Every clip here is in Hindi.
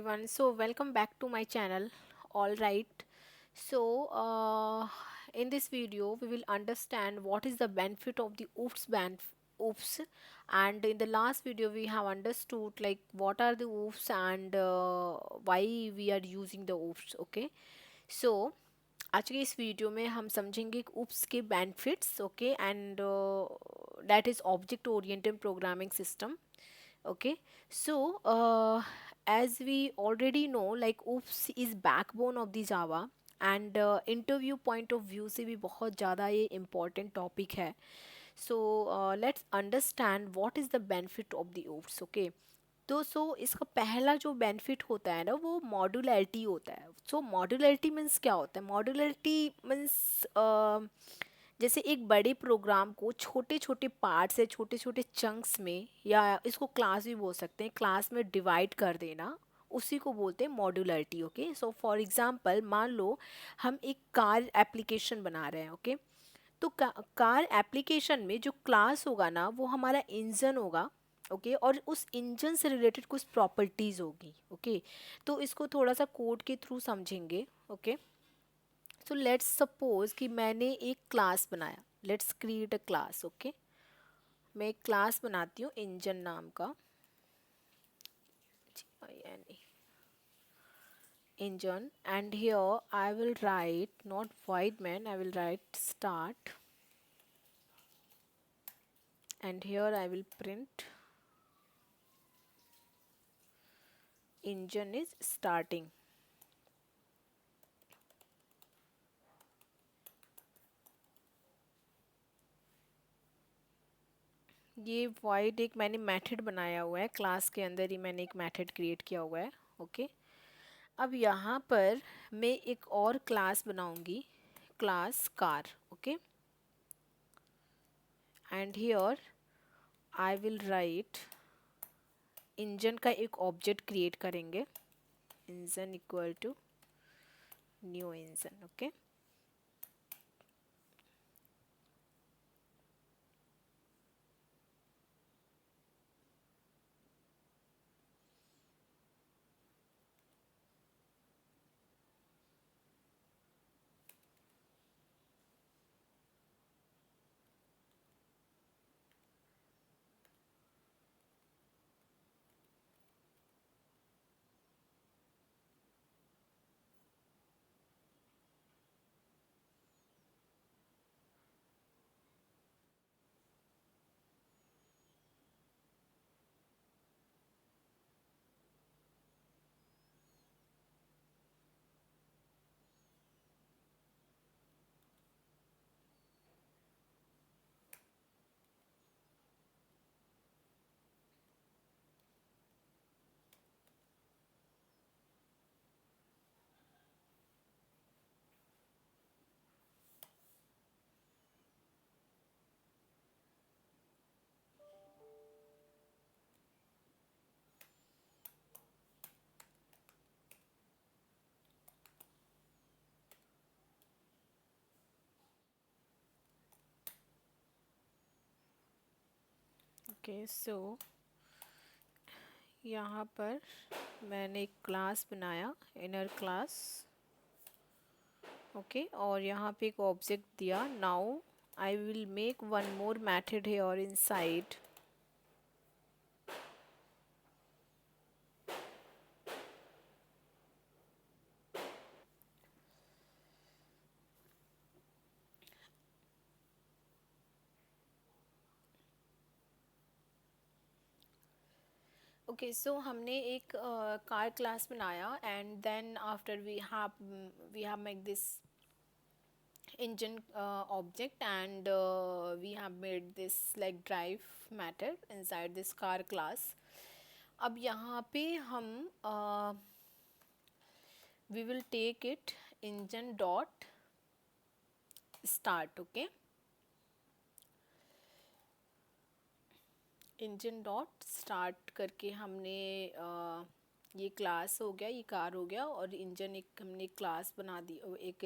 everyone. So welcome back to my channel. All right. So in this video we will understand what is the benefit of the OOFs, and in the last video we have understood like what are the OOFs and why we are using the OOFs. Okay. So आज के इस वीडियो में हम समझेंगे UPS के benefits, okay, and that is object oriented programming system. Okay, so as we already know, like oops is backbone of the Java, and interview point of view से भी बहुत ज़्यादा ये important topic है. So let's understand what is the benefit of the oops. Okay, तो इसका पहला जो बेनिफिट होता है ना वो मॉड्यूलैरिटी होता है. सो मॉड्यूलैरिटी मीन्स क्या होता है? मॉड्यूलैरिटी मीन्स जैसे एक बड़े प्रोग्राम को छोटे छोटे पार्ट्स या छोटे छोटे चंक्स में, या इसको क्लास भी बोल सकते हैं, क्लास में डिवाइड कर देना, उसी को बोलते हैं modularity. Okay, so for example मान लो हम एक कार एप्लीकेशन बना रहे हैं. ओके, तो कार एप्लीकेशन में जो क्लास होगा ना वो हमारा इंजन होगा. ओके, और उस इंजन से रिलेटेड कुछ प्रॉपर्टीज़ होगी. ओके, तो इसको थोड़ा सा कोड के थ्रू समझेंगे. ओके, सो लेट्स सपोज कि मैंने एक क्लास बनाया. Let's create a class. Okay, मैं एक क्लास बनाती हूँ इंजन नाम का. Engine, and here I will right not void main, I will write start, and here I will print engine is starting. ये void एक मैंने मेथड बनाया हुआ है, क्लास के अंदर ही मैंने एक मेथड क्रिएट किया हुआ है. ओके, अब यहाँ पर मैं एक और क्लास बनाऊंगी, class car. Okay, and here I will write engine का एक ऑब्जेक्ट क्रिएट करेंगे, engine equal to new engine. Okay, okay, so यहाँ पर मैंने एक क्लास बनाया, इनर क्लास. ओके, और यहाँ पे एक ऑब्जेक्ट दिया. Now I will make one more method here inside. Okay, so हमने एक कार क्लास बनाया, and then after we have make this engine object, and we have made this like drive method inside this car class. अब यहाँ पे हम we will take it engine dot start. okay, engine dot start करके हमने ये क्लास हो गया, ये कार हो गया, और इंजन एक हमने क्लास बना दी, एक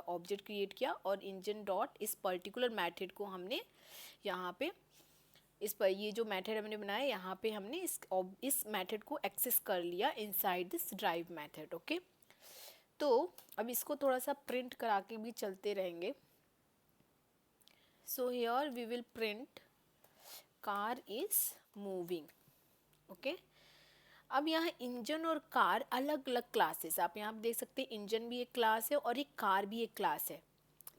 ऑब्जेक्ट क्रिएट किया, और इंजन डॉट इस पर्टिकुलर मेथड को हमने यहाँ पे इस पर ये जो मेथड हमने बनाया यहाँ पे हमने इस मेथड को एक्सेस कर लिया inside this drive method. Okay, तो अब इसको थोड़ा सा प्रिंट करा के भी चलते रहेंगे। So here we will print car is moving. Okay, अब यहाँ इंजन और कार अलग अलग क्लासेस, आप यहाँ देख सकते हैं इंजन भी एक क्लास है और एक कार भी एक क्लास है।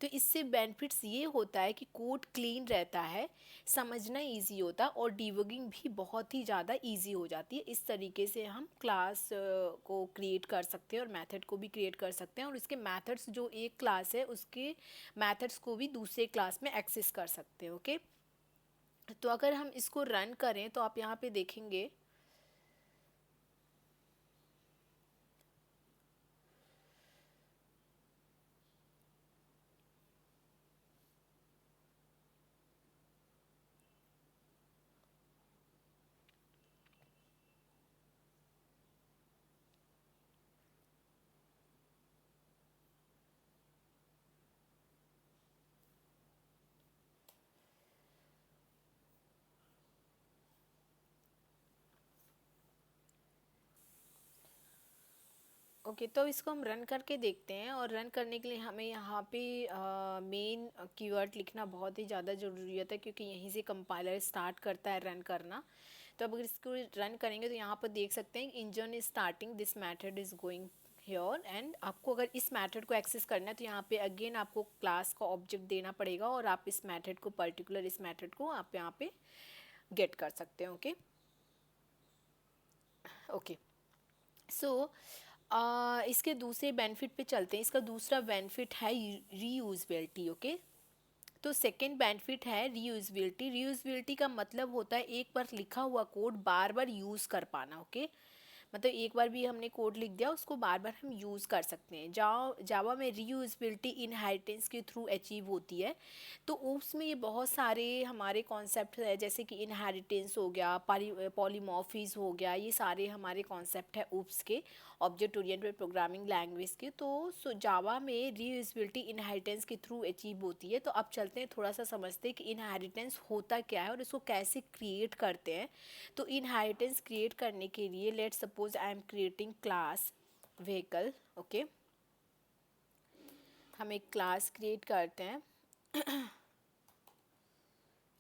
तो इससे बेनिफिट्स ये होता है कि कोड क्लीन रहता है, समझना इजी होता है और डिबगिंग भी बहुत ही ज़्यादा इजी हो जाती है। इस तरीके से हम क्लास को क्रिएट कर सकते हैं और मेथड को भी क्रिएट कर सकते हैं और इसके मेथड्स जो एक क्लास है उसके मेथड्स को भी दूसरे क्लास में एक्सेस कर सकते हैं। ओके, तो अगर हम इसको रन करें तो आप यहाँ पे देखेंगे ओके, तो इसको हम रन करके देखते हैं और रन करने के लिए हमें यहाँ पे मेन कीवर्ड लिखना बहुत ही ज़्यादा ज़रूरियत है क्योंकि यहीं से कंपाइलर स्टार्ट करता है रन करना। तो अब अगर इसको रन करेंगे तो यहाँ पर देख सकते हैं engine is starting, this method is going here. And आपको अगर इस मेथड को एक्सेस करना है तो यहाँ पे अगेन आपको क्लास का ऑब्जेक्ट देना पड़ेगा और आप इस मेथड को पर्टिकुलर इस मेथड को आप यहाँ पे गेट कर सकते हैं। ओके ओके, सो इसके दूसरे बेनिफिट पे चलते हैं। इसका दूसरा बेनिफिट है रीयूजबिलिटी। ओके, तो सेकेंड बेनिफिट है रीयूजबिलिटी। रीयूजबिलिटी का मतलब होता है एक बार लिखा हुआ कोड बार बार यूज़ कर पाना। ओके, मतलब एक बार भी हमने कोड लिख दिया उसको बार बार हम यूज़ कर सकते हैं। जावा में रीयूजबिलिटी इनहेरिटेंस के थ्रू अचीव होती है। तो ऊप्स में ये बहुत सारे हमारे कॉन्सेप्ट है जैसे कि इनहेरिटेंस हो गया, पॉलीमॉर्फिज हो गया, ये सारे हमारे कॉन्सेप्ट है ऊप्स के, ऑब्जेक्ट ओरिएंटेड प्रोग्रामिंग लैंग्वेज के। तो जावा में रीयूजबिलिटी इनहेरिटेंस के थ्रू अचीव होती है। तो अब चलते हैं थोड़ा सा समझते हैं कि इनहेरिटेंस होता क्या है और इसको कैसे क्रिएट करते हैं। तो इनहेरिटेंस क्रिएट करने के लिए let's suppose I am creating class vehicle. Okay, हम एक क्लास क्रिएट करते हैं।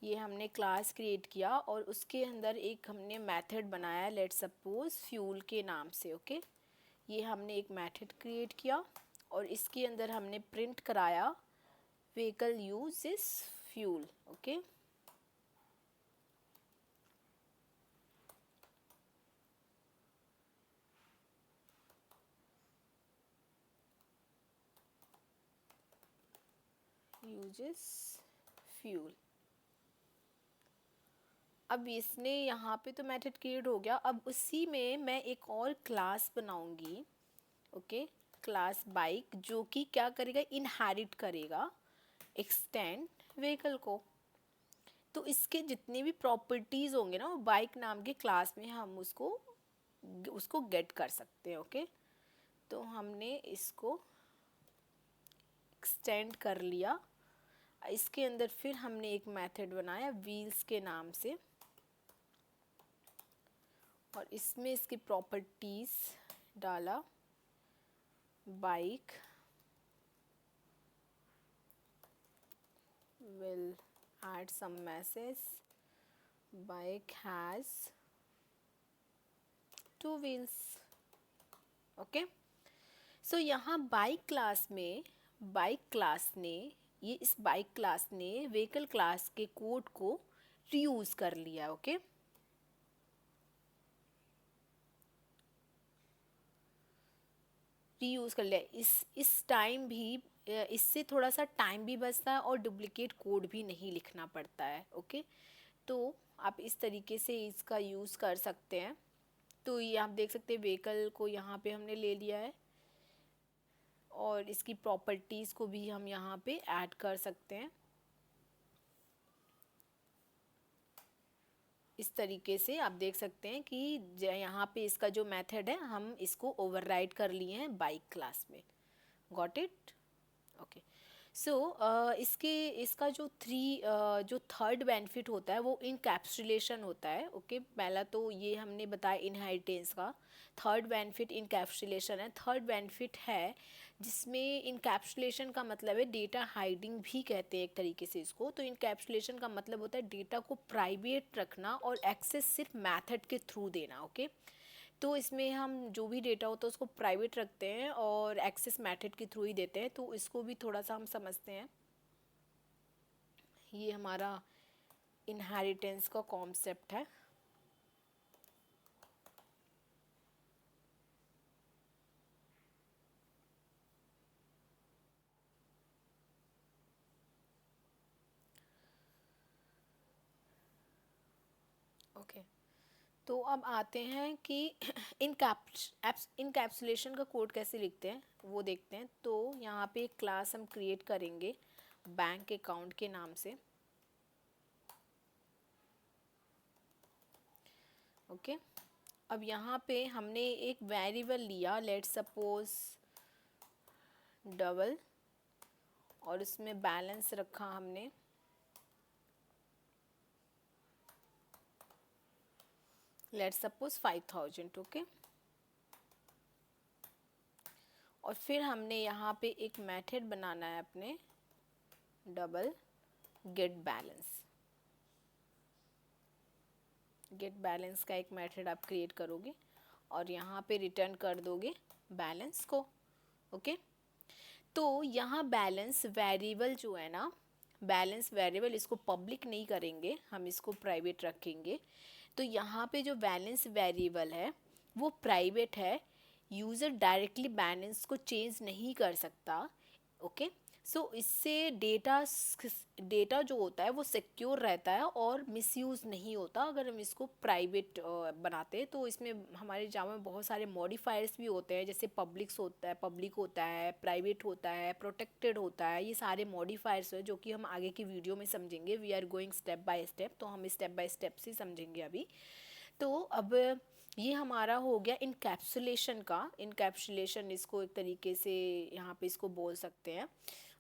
ये हमने क्लास क्रिएट किया और उसके अंदर एक हमने मेथड बनाया लेट्स सपोज फ्यूल के नाम से। ओके, ये हमने एक मेथड क्रिएट किया और इसके अंदर हमने प्रिंट कराया vehicle uses fuel. Okay, uses fuel. अब इसने यहाँ पे तो मेथड क्रिएट हो गया। अब उसी में मैं एक और क्लास बनाऊंगी। ओके, क्लास बाइक जो कि क्या करेगा, इनहेरिट करेगा एक्सटेंड व्हीकल को। तो इसके जितने भी प्रॉपर्टीज होंगे ना वो बाइक नाम के क्लास में हम उसको गेट कर सकते हैं। ओके, तो हमने इसको एक्सटेंड कर लिया। इसके अंदर फिर हमने एक मेथड बनाया व्हील्स के नाम से और इसमें इसकी प्रॉपर्टीज डाला bike will add some message bike has two wheels। Okay, so यहाँ बाइक क्लास में बाइक क्लास ने ये इस बाइक क्लास ने व्हीकल क्लास के कोड को रीयूज कर लिया। ओके, रीयूज कर लिया। इस टाइम भी इससे थोड़ा सा टाइम भी बचता है और डुप्लीकेट कोड भी नहीं लिखना पड़ता है। ओके, तो आप इस तरीके से इसका यूज़ कर सकते हैं। तो ये आप देख सकते हैं व्हीकल को यहाँ पे हमने ले लिया है और इसकी प्रॉपर्टीज़ को भी हम यहाँ पे ऐड कर सकते हैं। इस तरीके से आप देख सकते हैं कि यहाँ पे इसका जो मेथड है हम इसको ओवरराइड कर लिए हैं बाइक क्लास में। Got it? ओके, सो इसका जो थर्ड बेनिफिट होता है वो इनकैप्सुलेशन होता है। ओके, पहला तो ये हमने बताया इनहेरिटेंस का। थर्ड बेनिफिट इनकैप्सुलेशन है। थर्ड बेनिफिट है जिसमें इनकैप्सुलेशन का मतलब है डेटा हाइडिंग भी कहते हैं एक तरीके से इसको। तो इनकैप्सुलेशन का मतलब होता है डेटा को प्राइवेट रखना और एक्सेस सिर्फ मैथड के थ्रू देना। ओके, तो इसमें हम जो भी डेटा होता है उसको प्राइवेट रखते हैं और एक्सेस मेथड के थ्रू ही देते हैं। तो इसको भी थोड़ा सा हम समझते हैं। ये हमारा इनहेरिटेंस का कॉन्सेप्ट है। ओके, तो अब आते हैं कि इनकैप्सुलेशन का कोड कैसे लिखते हैं वो देखते हैं। तो यहाँ पे एक क्लास हम क्रिएट करेंगे बैंक अकाउंट के नाम से। ओके, अब यहाँ पे हमने एक वेरिएबल लिया, लेट्स सपोज डबल, और उसमें बैलेंस रखा हमने लेट्स सपोज 5000। ओके, और फिर हमने यहाँ पे एक मेथड बनाना है अपने डबल गेट बैलेंस का एक मेथड आप क्रिएट करोगे और यहाँ पे रिटर्न कर दोगे बैलेंस को। ओके, तो यहाँ बैलेंस वेरिएबल जो है ना, बैलेंस वेरिएबल इसको पब्लिक नहीं करेंगे, हम इसको प्राइवेट रखेंगे। तो यहाँ पे जो बैलेंस वेरिएबल है वो प्राइवेट है, यूज़र डायरेक्टली बैलेंस को चेंज नहीं कर सकता। ओके, सो इससे डेटा जो होता है वो सिक्योर रहता है और मिसयूज़ नहीं होता अगर हम इसको प्राइवेट बनाते हैं। तो इसमें हमारे जावा में बहुत सारे मॉडिफायर्स भी होते हैं, जैसे पब्लिक होता है, प्राइवेट होता है, प्रोटेक्टेड होता है। ये सारे मॉडिफायर्स हैं जो कि हम आगे की वीडियो में समझेंगे। We are going step by step, तो हम स्टेप बाय स्टेप से समझेंगे अभी। तो अब ये हमारा हो गया इनकैप्सुलेशन का। इनकैप्सुलेशन इसको एक तरीके से यहाँ पे इसको बोल सकते हैं।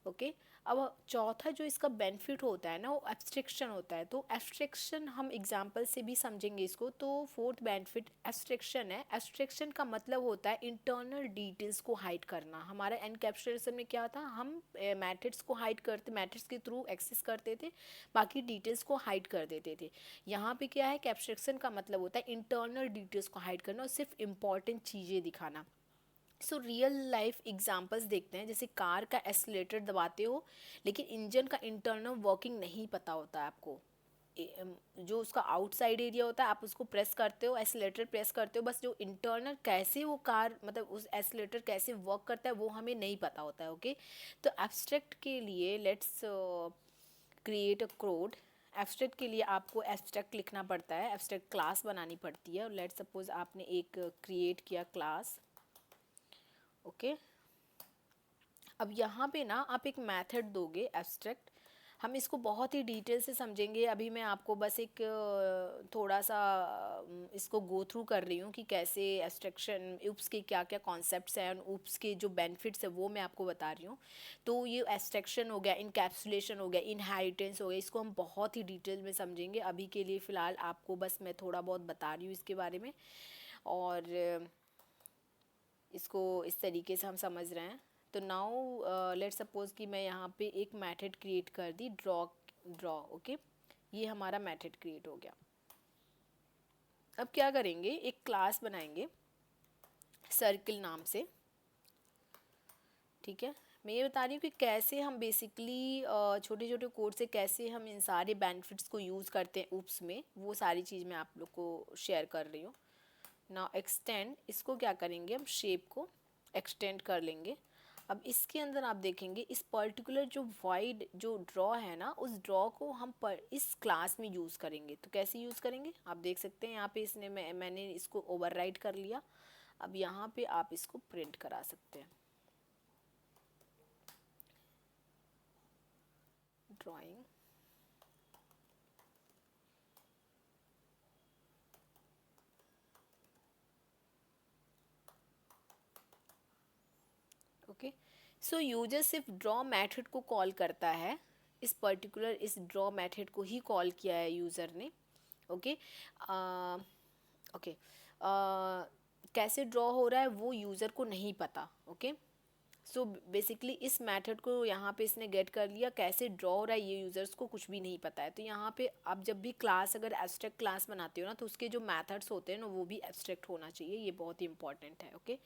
ओके, अब चौथा जो इसका बेनिफिट होता है ना वो एब्स्ट्रैक्शन होता है। तो एब्स्ट्रैक्शन हम एग्जांपल से भी समझेंगे इसको। तो फोर्थ बेनिफिट एब्स्ट्रैक्शन है। एब्स्ट्रैक्शन का मतलब होता है इंटरनल डिटेल्स को हाइड करना। हमारा एनकैप्सुलेशन में क्या था, हम मैथड्स को हाइड करते, मैथड्स के थ्रू एक्सेस करते थे, बाकी डिटेल्स को हाइड कर देते थे। यहाँ पे क्या है कि एब्स्ट्रैक्शन का मतलब होता है इंटरनल डिटेल्स को हाइड करना और सिर्फ इंपॉर्टेंट चीज़ें दिखाना। सो रियल लाइफ एग्जांपल्स देखते हैं, जैसे कार का एक्सीलरेटर दबाते हो लेकिन इंजन का इंटरनल वर्किंग नहीं पता होता है आपको। जो उसका आउटसाइड एरिया होता है आप उसको प्रेस करते हो, एक्सीलरेटर प्रेस करते हो, बस जो इंटरनल कैसे वो कार मतलब उस एक्सीलरेटर कैसे वर्क करता है वो हमें नहीं पता होता है। ओके, तो एब्स्ट्रैक्ट के लिए let's create a code. Abstract के लिए आपको एब्स्ट्रैक्ट लिखना पड़ता है, एब्स्ट्रैक्ट क्लास बनानी पड़ती है। और लेट्स सपोज आपने एक क्रिएट किया क्लास। ओके, अब यहाँ पे ना आप एक मेथड दोगे एब्स्ट्रैक्ट। हम इसको बहुत ही डिटेल से समझेंगे, अभी मैं आपको बस एक थोड़ा सा इसको गो थ्रू कर रही हूँ कि कैसे एब्स्ट्रैक्शन ऊप्स के क्या क्या कॉन्सेप्ट्स हैं, ऊप्स के जो बेनिफिट्स है वो मैं आपको बता रही हूँ। तो ये एब्स्ट्रैक्शन हो गया, इनकैप्सुलेशन हो गया, इनहेरिटेंस हो गया, इसको हम बहुत ही डिटेल में समझेंगे। अभी के लिए फ़िलहाल आपको बस मैं थोड़ा बहुत बता रही हूँ इसके बारे में, और इसको इस तरीके से हम समझ रहे हैं। तो नाउ लेट सपोज कि मैं यहाँ पे एक मेथड क्रिएट कर दी ड्रॉ। ओके, ये हमारा मेथड क्रिएट हो गया। अब क्या करेंगे, एक क्लास बनाएंगे सर्किल नाम से। ठीक है, मैं ये बता रही हूँ कि कैसे हम बेसिकली छोटे छोटे कोड से कैसे हम इन सारे बेनिफिट्स को यूज़ करते हैं ऊप्स में, वो सारी चीज़ मैं आप लोग को शेयर कर रही हूँ। नाउ एक्सटेंड, इसको क्या करेंगे हम शेप को एक्सटेंड कर लेंगे। अब इसके अंदर आप देखेंगे इस पर्टिकुलर जो वाइड जो ड्रॉ है ना, उस ड्रॉ को हम इस क्लास में यूज़ करेंगे। तो कैसे यूज़ करेंगे आप देख सकते हैं यहाँ पे इसने मैंने इसको ओवरराइट कर लिया। अब यहाँ पे आप इसको प्रिंट करा सकते हैं ड्राइंग। ओके, सो यूजर सिर्फ ड्रॉ मेथड को कॉल करता है, इस पर्टिकुलर इस ड्रॉ मेथड को ही कॉल किया है यूज़र ने। ओके ओके कैसे ड्रॉ हो रहा है वो यूज़र को नहीं पता। ओके सो बेसिकली इस मेथड को यहाँ पे इसने गेट कर लिया, कैसे ड्रॉ हो रहा है ये यूज़र्स को कुछ भी नहीं पता है। तो यहाँ पे आप जब भी क्लास अगर एब्स्ट्रैक्ट क्लास बनाते हो ना, तो उसके जो मेथड्स होते हैं ना वो भी एब्स्ट्रैक्ट होना चाहिए, ये बहुत ही इंपॉर्टेंट है। ओके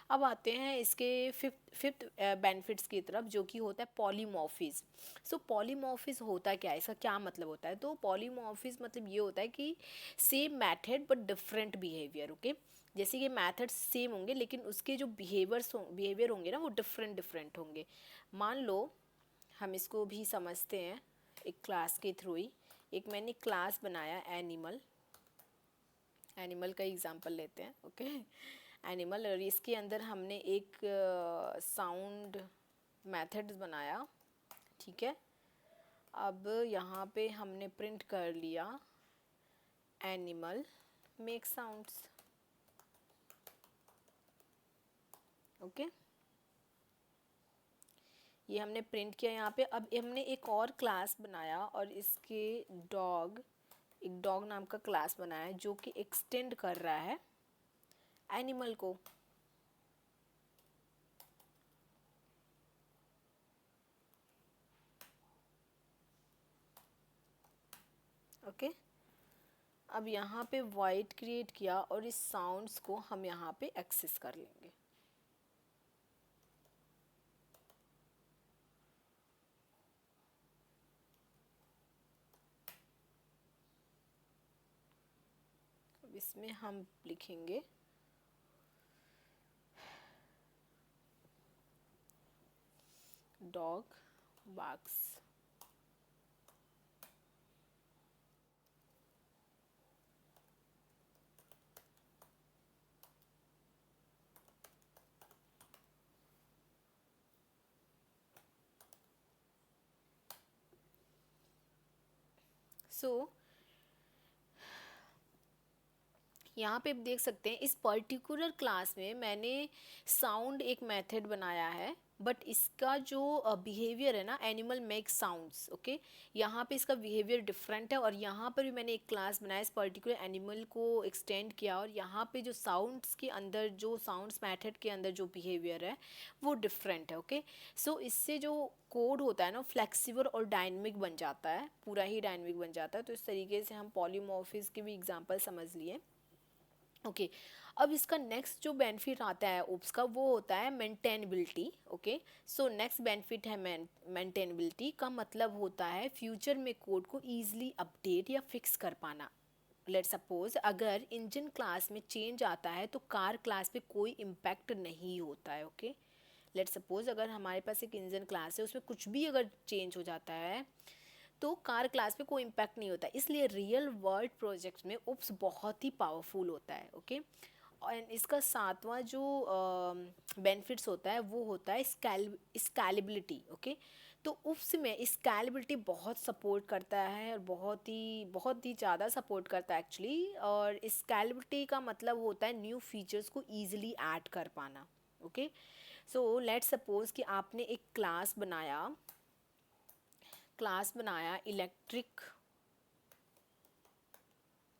अब आते हैं इसके फिफ्थ बेनिफिट्स की तरफ, जो कि होता है पॉलीमॉर्फिज्म। सो पॉलीमॉर्फिज्म होता क्या है, इसका क्या मतलब होता है? तो पॉलीमॉर्फिज्म मतलब ये होता है कि same method but different behaviour. Okay जैसे कि मेथड्स सेम होंगे लेकिन उसके जो बिहेवियर होंगे ना वो डिफरेंट डिफरेंट होंगे। मान लो हम इसको भी समझते हैं एक क्लास के थ्रू ही। एक मैंने क्लास बनाया एनिमल, एनिमल का एग्जांपल लेते हैं। ओके एनिमल, और इसके अंदर हमने एक साउंड मेथड बनाया, ठीक है। अब यहाँ पे हमने प्रिंट कर लिया एनिमल मेक साउंड्स। ओके ये हमने प्रिंट किया यहाँ पे। अब हमने एक और क्लास बनाया और इसके डॉग, एक डॉग नाम का क्लास बनाया जो कि एक्सटेंड कर रहा है एनिमल को। ओके अब यहाँ पे वाइड क्रिएट किया और इस साउंड्स को हम यहाँ पे एक्सेस कर लेंगे। अब इसमें हम लिखेंगे डॉग बार्क्स। सो यहाँ पे आप देख सकते हैं इस पर्टिकुलर क्लास में मैंने साउंड एक मेथड बनाया है, बट इसका जो बिहेवियर है ना एनिमल मेक साउंड्स। ओके यहाँ पे इसका बिहेवियर डिफरेंट है, और यहाँ पर भी मैंने एक क्लास बनाया इस पर्टिकुलर एनिमल को एक्सटेंड किया, और यहाँ पे जो साउंड्स के अंदर जो साउंड्स मेथड के अंदर जो बिहेवियर है वो डिफरेंट है। ओके सो इससे जो कोड होता है ना फ्लेक्सिबल और डायनेमिक बन जाता है, पूरा ही डायनेमिक बन जाता है। तो इस तरीके से हम पॉलीमॉर्फिज्म के भी एग्जांपल समझ लिए। ओके अब इसका नेक्स्ट जो बेनिफिट आता है ओप्स का वो होता है maintainability. Okay so next benefit है मेंटेनेबिलिटी का मतलब होता है फ्यूचर में कोड को ईजिली अपडेट या फिक्स कर पाना। लेट सपोज अगर इंजन क्लास में चेंज आता है तो कार क्लास पे कोई इम्पैक्ट नहीं होता है। ओके लेट सपोज अगर हमारे पास एक इंजन क्लास है उसमें कुछ भी अगर चेंज हो जाता है तो कार क्लास पे कोई इम्पैक्ट नहीं होता, इसलिए रियल वर्ल्ड प्रोजेक्ट में ओप्स बहुत ही पावरफुल होता है। ओके और इसका सातवां जो बेनिफिट्स होता है वो होता है स्केलेबिलिटी। ओके तो उप्स में स्केलेबिलिटी बहुत सपोर्ट करता है, और बहुत ही ज़्यादा सपोर्ट करता है एक्चुअली। और स्केलेबिलिटी का मतलब होता है न्यू फीचर्स को ईजिली ऐड कर पाना। ओके सो लेट सपोज कि आपने एक क्लास बनाया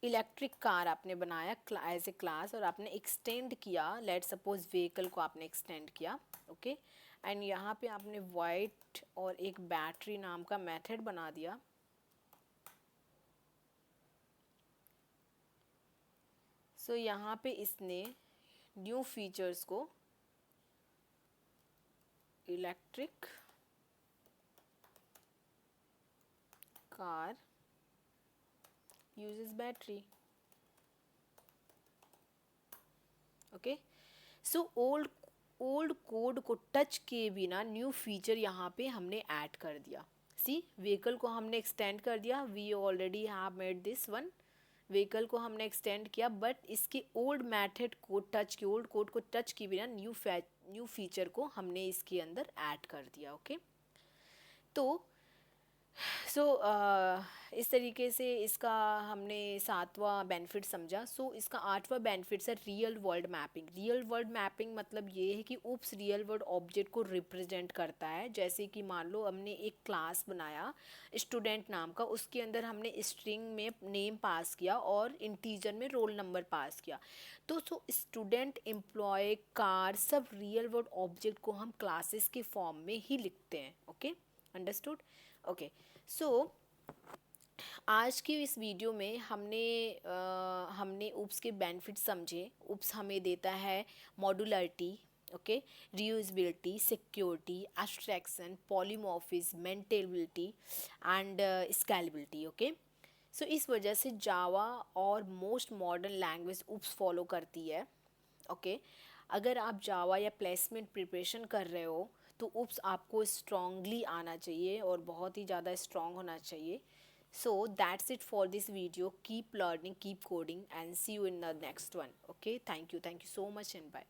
इलेक्ट्रिक कार आपने बनाया एज ए क्लास, और आपने एक्सटेंड किया लेट सपोज व्हीकल को आपने एक्सटेंड किया। ओके एंड यहाँ पे आपने वाइट और एक बैटरी नाम का मेथड बना दिया। सो यहाँ पे इसने न्यू फीचर्स को electric car uses battery. Okay so old code को टच किए बिना न्यू फीचर यहाँ पे हमने ऐड कर दिया। सी व्हीकल को हमने एक्सटेंड कर दिया, we already have made this one. Vehicle को हमने एक्सटेंड किया बट इसके ओल्ड कोड को टच किए बिना न्यू फीचर को हमने इसके अंदर ऐड कर दिया। ओके तो इस तरीके से इसका हमने सातवां बेनिफिट समझा। इसका आठवां बेनिफिट है real world mapping. Real world mapping मतलब ये है कि उप्स रियल वर्ल्ड ऑब्जेक्ट को रिप्रेजेंट करता है। जैसे कि मान लो हमने एक क्लास बनाया स्टूडेंट नाम का, उसके अंदर हमने स्ट्रिंग में नेम पास किया और इंटीजर में रोल नंबर पास किया। तो स्टूडेंट, एम्प्लॉय, कार, सब रियल वर्ल्ड ऑब्जेक्ट को हम क्लासेस के फॉर्म में ही लिखते हैं। Okay, understood. ओके, सो आज की इस वीडियो में हमने उप्स के बेनिफिट समझे। उप्स हमें देता है modularity, okay, reusability, security, abstraction, polymorphism, maintainability and scalability. Okay, इस वजह से जावा और most modern language OOPs follow करती है। ओके, अगर आप जावा या प्लेसमेंट प्रिपरेशन कर रहे हो तो उप्स आपको स्ट्रांगली आना चाहिए और बहुत ही ज़्यादा स्ट्रांग होना चाहिए। So that's it for this video. Keep learning, keep coding, and see you in the next one. Okay, thank you so much, and bye.